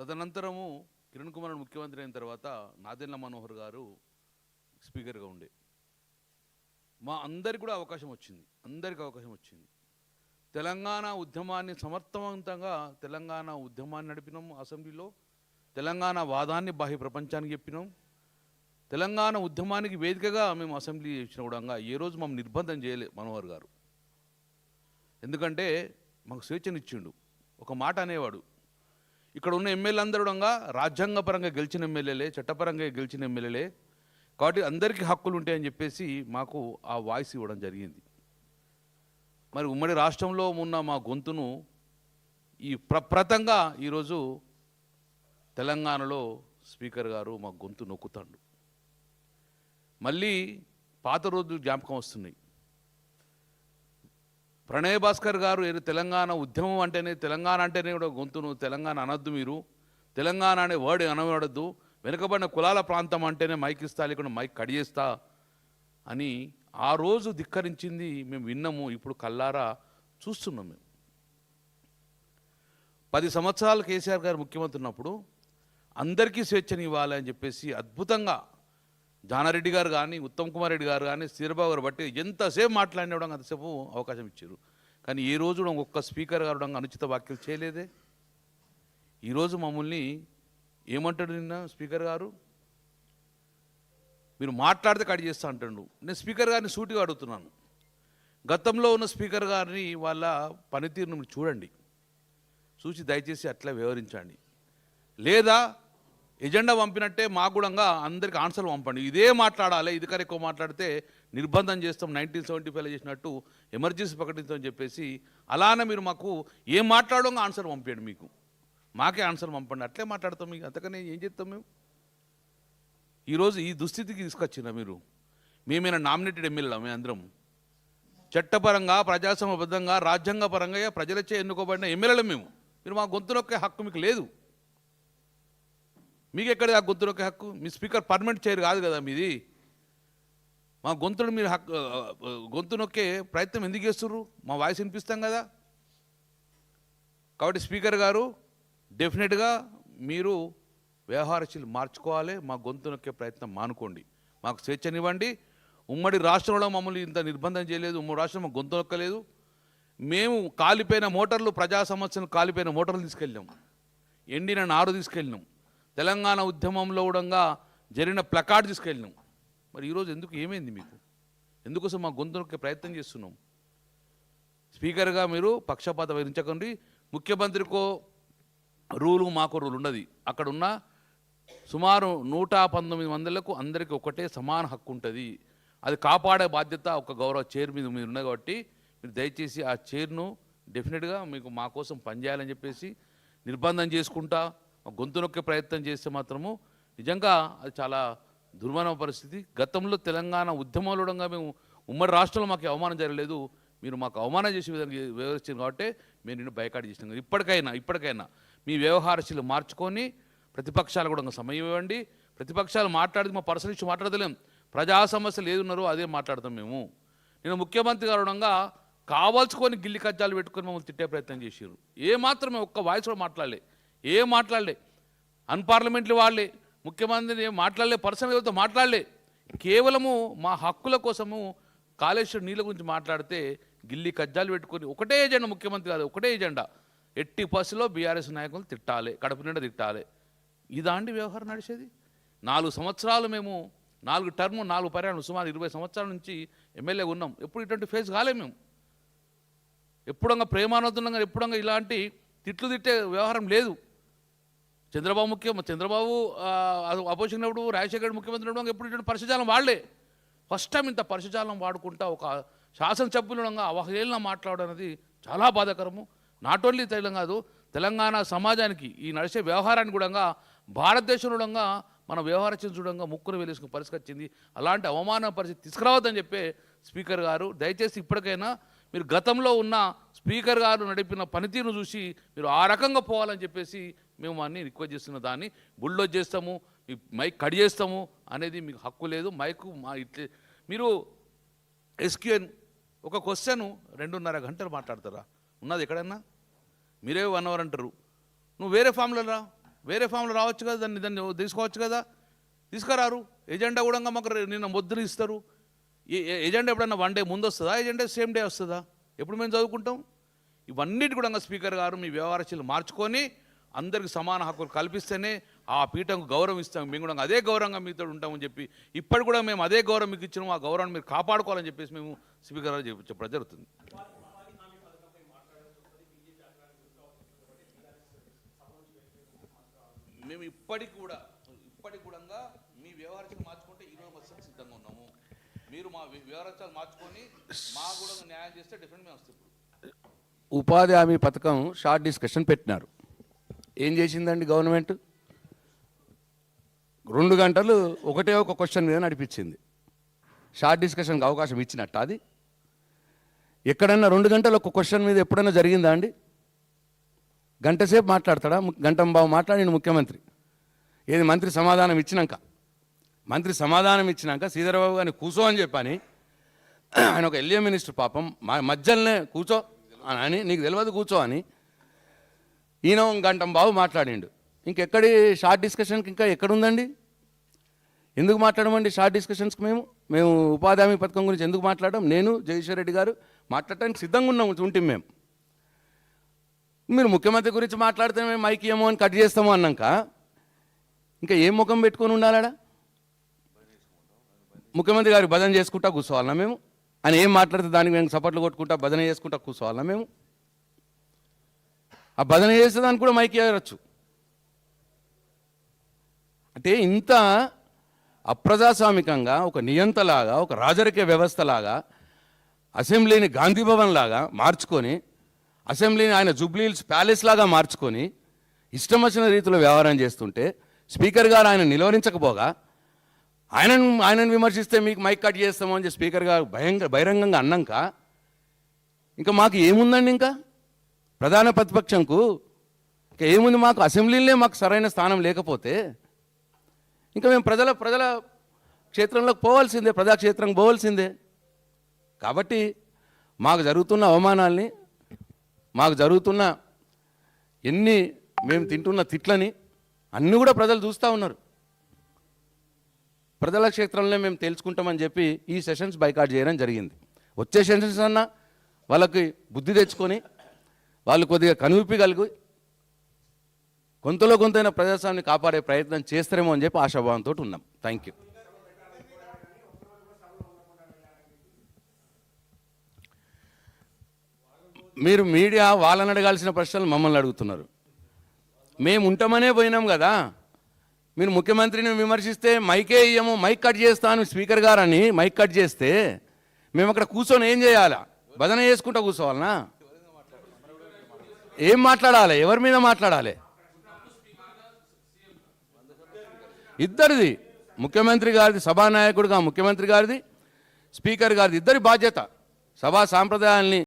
తదనంతరము కిరణ్ కుమార్ ముఖ్యమంత్రి అయిన తర్వాత నాదెండ్ల మనోహర్ గారు స్పీకర్గా ఉండే మా అందరికి కూడా అవకాశం వచ్చింది. తెలంగాణ ఉద్యమాన్ని సమర్థవంతంగా నడిపినాం. అసెంబ్లీలో తెలంగాణ వాదాన్ని బాహ్య ప్రపంచానికి చెప్పినాం. తెలంగాణ ఉద్యమానికి వేదికగా మేము అసెంబ్లీ ఇచ్చిన కూడా ఏ రోజు మమ్మల్ని నిర్బంధం చేయలే మనోహర్ గారు. ఎందుకంటే మాకు స్వేచ్ఛనిచ్చిండు. ఒక మాట అనేవాడు, ఇక్కడ ఉన్న ఎమ్మెల్యే అందరూ రాజ్యాంగపరంగా గెలిచిన ఎమ్మెల్యేలే, చట్టపరంగా గెలిచిన ఎమ్మెల్యేలే, కాబట్టి అందరికీ హక్కులు ఉంటాయని చెప్పేసి మాకు ఆ వాయిస్ ఇవ్వడం జరిగింది. మరి ఉమ్మడి రాష్ట్రంలో ఉన్న మా గొంతును ఈ ప్రప్రతంగా ఈరోజు తెలంగాణలో స్పీకర్ గారు మా గొంతు నొక్కుతాడు. మళ్ళీ పాత రోజులు జ్ఞాపకం వస్తున్నాయి. ప్రణయ్ భాస్కర్ గారు తెలంగాణ ఉద్యమం అంటేనే, తెలంగాణ అంటేనే కూడా గొంతును తెలంగాణ అనొద్దు, మీరు తెలంగాణ అనే వర్డ్ అనవడద్దు, వెనుకబడిన కులాల ప్రాంతం అంటేనే మైక్ ఇస్తా, లేకుండా మైక్ కడియేస్తా అని ఆ రోజు ధిక్కరించింది మేము విన్నాము. ఇప్పుడు కల్లారా చూస్తున్నాం. మేము 10 సంవత్సరాలు కేసీఆర్ గారు ముఖ్యమంత్రి ఉన్నప్పుడు అందరికీ స్వేచ్ఛని ఇవ్వాలి అని చెప్పేసి అద్భుతంగా జానారెడ్డి గారు కానీ, ఉత్తమ్ కుమార్ రెడ్డి గారు కానీ, శ్రీబాబు గారు బట్టి ఎంతసేపు మాట్లాడినవడం అంతసేపు అవకాశం ఇచ్చారు. కానీ ఏ రోజు ఒక్క స్పీకర్ గారు అనుచిత వ్యాఖ్యలు చేయలేదే. ఈరోజు మమ్మల్ని ఏమంటాడు నిన్న స్పీకర్ గారు, మీరు మాట్లాడితే కట్ చేస్తా అంటాడు. నేను స్పీకర్ గారిని సూటిగా అడుగుతున్నాను, గతంలో ఉన్న స్పీకర్ గారిని వాళ్ళ పనితీరును మీరు చూడండి, చూసి దయచేసి అట్లా వ్యవహరించండి. లేదా ఎజెండా పంపినట్టే మా కూడా అందరికి ఆన్సర్లు పంపండి. ఇదే మాట్లాడాలి, ఇది కన్నా ఎక్కువ మాట్లాడితే నిర్బంధం చేస్తాం, 1975 చేసినట్టు ఎమర్జెన్సీ ప్రకటించమని చెప్పేసి అలానే మీరు మాకు ఏం మాట్లాడో ఆన్సర్ పంపించండి, మీకు మాకే ఆన్సర్ పంపండి, అట్లే మాట్లాడతాం. మీకు అంతకనే ఏం చేస్తాం మేము? ఈరోజు ఈ దుస్థితికి తీసుకొచ్చిన మీరు, మేమైనా నామినేటెడ్ ఎమ్మెల్యేలా? మేము అందరం చట్టపరంగా, ప్రజాస్వామ్యబద్ధంగా, రాజ్యాంగపరంగా ప్రజలచే ఎన్నుకోబడిన ఎమ్మెల్యేలు మేము. మీరు మా గొంతు నొక్కే హక్కు మీకు లేదు. మీకు ఎక్కడ ఆ గొంతు నొక్కే హక్కు? మీ స్పీకర్ పర్మనెంట్ చైర్ కాదు కదా మీది. మా గొంతును మీరు గొంతు నొక్కే ప్రయత్నం ఎందుకు చేస్తుర్రు? మా వాయిస్ వినిపిస్తాం కదా. కాబట్టి స్పీకర్ గారు డెఫినెట్గా మీరు వ్యవహారశీలు మార్చుకోవాలి. మా గొంతు నొక్కే ప్రయత్నం మానుకోండి, మాకు స్వేచ్ఛనివ్వండి. ఉమ్మడి రాష్ట్రంలో మమ్మల్ని ఇంత నిర్బంధం చేయలేదు, ఉమ్మడి రాష్ట్రం మాకు గొంతు నొక్కలేదు. మేము కాలిపోయిన మోటార్లు, ప్రజా సమస్యలు కాలిపోయిన మోటార్లు తీసుకెళ్ళినాం, ఎండిన నారు తీసుకెళ్ళినాం, తెలంగాణ ఉద్యమంలో కూడా జరిగిన ప్లకార్డ్ తీసుకెళ్ళినాం. మరి ఈరోజు ఎందుకు, ఏమైంది మీకు? ఎందుకోసం మా గొంతు నొక్కే ప్రయత్నం చేస్తున్నాం? స్పీకర్గా మీరు పక్షపాత వహించకండి. ముఖ్యమంత్రికో రూలు, మాకో రూల్ ఉండదు. అక్కడ ఉన్న సుమారు 119 మందిలకు అందరికీ ఒకటే సమాన హక్కు ఉంటుంది. అది కాపాడే బాధ్యత ఒక గౌరవ చైర్ మీద మీరు ఉన్నాయి. కాబట్టి మీరు దయచేసి ఆ చైర్ను డెఫినెట్గా మీకు మా కోసం పనిచేయాలని చెప్పేసి నిర్బంధం చేసుకుంటా గొంతు నొక్కే ప్రయత్నం చేస్తే మాత్రము నిజంగా అది చాలా దుర్మరణ పరిస్థితి. గతంలో తెలంగాణ ఉద్యమంలో మేము ఉమ్మడి రాష్ట్రంలో మాకు అవమానం జరగలేదు, మీరు మాకు అవమానం చేసే విధంగా వ్యవహరించారు కాబట్టి మేము నిన్ను బైకాట్ చేసినాం. ఇప్పటికైనా మీ వ్యవహారశీలు మార్చుకొని ప్రతిపక్షాలు కూడా సమయం ఇవ్వండి. ప్రతిపక్షాలు మాట్లాడితే మా పర్సనల్ ఇష్యూ మాట్లాడలేం, ప్రజా సమస్యలు ఏది ఉన్నారో అదే మాట్లాడతాం మేము. నేను ముఖ్యమంత్రి గారు కావాల్సుకొని గిల్లి కజ్జాలు పెట్టుకొని మమ్మల్ని తిట్టే ప్రయత్నం చేశారు. ఏమాత్రమే ఒక్క వాయిస్ కూడా మాట్లాడలే, అన్పార్లమెంటరీ వాళ్ళే, ముఖ్యమంత్రిని మాట్లాడలే, పర్సనల్ ఎవరితో మాట్లాడలే. కేవలము మా హక్కుల కోసము కాళేశ్వరం నీళ్ళ గురించి మాట్లాడితే గిల్లి కజ్జాలు పెట్టుకొని ఒకటే ఎజెండా, ముఖ్యమంత్రి కాదు ఒకటే ఎజెండా, ఎట్టి బస్సులో బీఆర్ఎస్ నాయకులు తిట్టాలి, కడుపు నిండా తిట్టాలి. ఇదాంటి వ్యవహారం నడిచేది? 4 సంవత్సరాలు మేము 4 టర్ము 4 పర్యాణం సుమారు 20 సంవత్సరాల నుంచి ఎమ్మెల్యే ఉన్నాం. ఎప్పుడు ఇటువంటి ఫేస్ కాలే మేము. ఎప్పుడంగా ప్రేమానందంగా ఎప్పుడంగా ఇలాంటి తిట్లు తిట్టే వ్యవహారం లేదు. చంద్రబాబు అపోజిషన్ ఉన్నప్పుడు, రాజశేఖర్ ముఖ్యమంత్రి ఉన్నప్పుడు ఎప్పుడు ఇటువంటి పరిశుజాలం వాడలే. ఫస్ట్ టైం ఇంత పరిశుజాలం వాడుకుంటా ఒక శాసనసభ్యులంగా అవహేళన మాట్లాడడం అనేది చాలా బాధాకరము. నాట్ ఓన్లీ కాదు, తెలంగాణ సమాజానికి ఈ నడిచే వ్యవహారాన్ని కూడా భారతదేశంలో మనం వ్యవహరించడంగా ముక్కును వెలుసుకునే పరిస్థితి వచ్చింది. అలాంటి అవమాన పరిస్థితి తీసుకురావద్దని చెప్పే స్పీకర్ గారు దయచేసి ఇప్పటికైనా మీరు గతంలో ఉన్న స్పీకర్ గారు నడిపిన పనితీరును చూసి మీరు ఆ రకంగా పోవాలని చెప్పేసి మేము అన్నీ రిక్వెస్ట్ చేస్తున్న. దాన్ని బుల్డోజ్ చేస్తాము, మీ మైక్ కట్ చేస్తాము అనేది మీకు హక్కు లేదు. మైకు ఇట్లే మీరు ఎస్క్యూఎన్ ఒక క్వశ్చన్ 2.5 గంటలు మాట్లాడతారా? ఉన్నది ఎక్కడన్నా? మీరే 1 అవర్ అంటారు. నువ్వు వేరే ఫామ్లో రా, వేరే ఫామ్లో రావచ్చు కదా, దాన్ని తీసుకోవచ్చు కదా, తీసుకురారు. ఎజెండా కూడా మాకు నిన్న మొద్దున ఇస్తారు. ఎజెండా ఎప్పుడన్నా వన్ డే ముందు వస్తుందా, ఎజెండా సేమ్ డే వస్తుందా? ఎప్పుడు మేము చదువుకుంటాం? ఇవన్నిటి కూడా స్పీకర్ గారు మీ వ్యవహారశీలు మార్చుకొని అందరికి సమాన హక్కులు కల్పిస్తేనే ఆ పీఠంకు గౌరవం ఇస్తాం. మేము కూడా అదే గౌరవంగా మీతో ఉంటామని చెప్పి ఇప్పటి కూడా మేము అదే గౌరవం మీకు ఇచ్చినాము. ఆ గౌరవాన్ని మీరు కాపాడుకోవాలని చెప్పేసి మేము స్పీకర్ గారు చెప్పడం జరుగుతుంది. మేము ఇప్పటికి కూడా మీ వ్యవహారాలు మార్చుకుంటే ఈరోజు వస్తాం సిద్ధంగా ఉన్నాము. మీరు మా వ్యవహారాలు మార్చుకొని మా కూడా న్యాయం చేస్తే డిఫరెంట్ మేము వస్తాం. ఉపాధి హామీ పథకం షార్ట్ డిస్కషన్ పెట్టినారు. ఏం చేసిందండి గవర్నమెంట్? 2 గంటలు ఒకటే ఒక క్వశ్చన్ మీద నడిపించింది. షార్ట్ డిస్కషన్కి అవకాశం ఇచ్చినట్టు అది ఎక్కడన్నా 2 గంటలు ఒక క్వశ్చన్ మీద ఎప్పుడైనా జరిగిందా అండి? గంట సేపు మాట్లాడతాడా? గంట బావు మాట్లాడిన ముఖ్యమంత్రి ఏది మంత్రి సమాధానం ఇచ్చినాక శ్రీధరబాబు గారిని కూర్చో అని చెప్పని ఆయన ఒక ఎల్ఏ మినిస్టర్ పాపం మధ్యలోనే కూర్చో అని, నీకు తెలియదు కూర్చో అని ఈయన గంట బాబు మాట్లాడిండు. ఇంకెక్కడి షార్ట్ డిస్కషన్కి ఇంకా ఎక్కడుందండి? ఎందుకు మాట్లాడమండి షార్ట్ డిస్కషన్స్కి? మేము ఉపాధి హామీ పథకం గురించి ఎందుకు మాట్లాడడం? నేను జగదీశ్వర్ రెడ్డి గారు మాట్లాడటానికి సిద్ధంగా ఉంటాం మేము. మీరు ముఖ్యమంత్రి గురించి మాట్లాడితే మేము మైక్ ఏమో అని కట్ చేస్తాము అన్నాక ఇంకా ఏం ముఖం పెట్టుకొని ఉండాలడా? ముఖ్యమంత్రి గారు భజన చేసుకుంటా కూర్చోవాలన్నా మేము? అని ఏం మాట్లాడితే దానికి మేము సపోర్ట్లు కొట్టుకుంటా భజన చేసుకుంటా కూర్చోవాలన్నా మేము? ఆ భజన చేస్తే దానికి కూడా మైక్ ఇవ్వచ్చు. అంటే ఇంత అప్రజాస్వామికంగా ఒక నియంతలాగా ఒక రాజరిక వ్యవస్థలాగా అసెంబ్లీని గాంధీ భవన్ లాగా మార్చుకొని, అసెంబ్లీని ఆయన జూబ్లీహిల్స్ ప్యాలెస్ లాగా మార్చుకొని ఇష్టం వచ్చిన రీతిలో వ్యవహారం చేస్తుంటే స్పీకర్ గారు ఆయన నిలువరించకపోగా ఆయనను విమర్శిస్తే మీకు మైక్ కట్ చేస్తామో అని చెప్పి స్పీకర్ గారు బహిరంగంగా అన్నాక ఇంకా మాకు ఏముందండి? ఇంకా ప్రధాన ప్రతిపక్షంకు ఇంకా ఏముంది? మాకు అసెంబ్లీలే మాకు సరైన స్థానం లేకపోతే ఇంకా మేము ప్రజల క్షేత్రంలోకి పోవాల్సిందే, ప్రజాక్షేత్రంకి పోవాల్సిందే. కాబట్టి మాకు జరుగుతున్న అవమానాల్ని, మాకు జరుగుతున్న మేము తింటున్న తిట్లని అన్నీ కూడా ప్రజలు చూస్తూ ఉన్నారు. ప్రజల క్షేత్రంలో మేము తెలుసుకుంటామని చెప్పి ఈ సెషన్స్ బైకాట్ చేయడం జరిగింది. వచ్చే సెషన్స్ అన్నా వాళ్ళకి బుద్ధి తెచ్చుకొని వాళ్ళు కొద్దిగా కనువిప్పి కలిగి కొంతైనా ప్రజాస్వామ్యాన్ని కాపాడే ప్రయత్నం చేస్తారేమో అని చెప్పి ఆశాభావంతో ఉన్నాం. Thank you. మీరు మీడియా వాళ్ళని అడగాల్సిన ప్రశ్నలు మమ్మల్ని అడుగుతున్నారు. మేము ఉంటామనే పోయినాం కదా. మీరు ముఖ్యమంత్రిని విమర్శిస్తే మైకే ఇయ్యము, మైక్ కట్ చేస్తాను స్పీకర్ గారని మైక్ కట్ చేస్తే మేము అక్కడ కూర్చొని ఏం చేయాలా? భజన చేసుకుంటా కూర్చోవాలనా? ఏం మాట్లాడాలి? ఎవరి మీద మాట్లాడాలి? ఇద్దరిది, ముఖ్యమంత్రి గారిది, సభానాయకుడిగా ముఖ్యమంత్రి గారిది, స్పీకర్ గారిది, ఇద్దరి బాధ్యత. సభా సాంప్రదాయాల్ని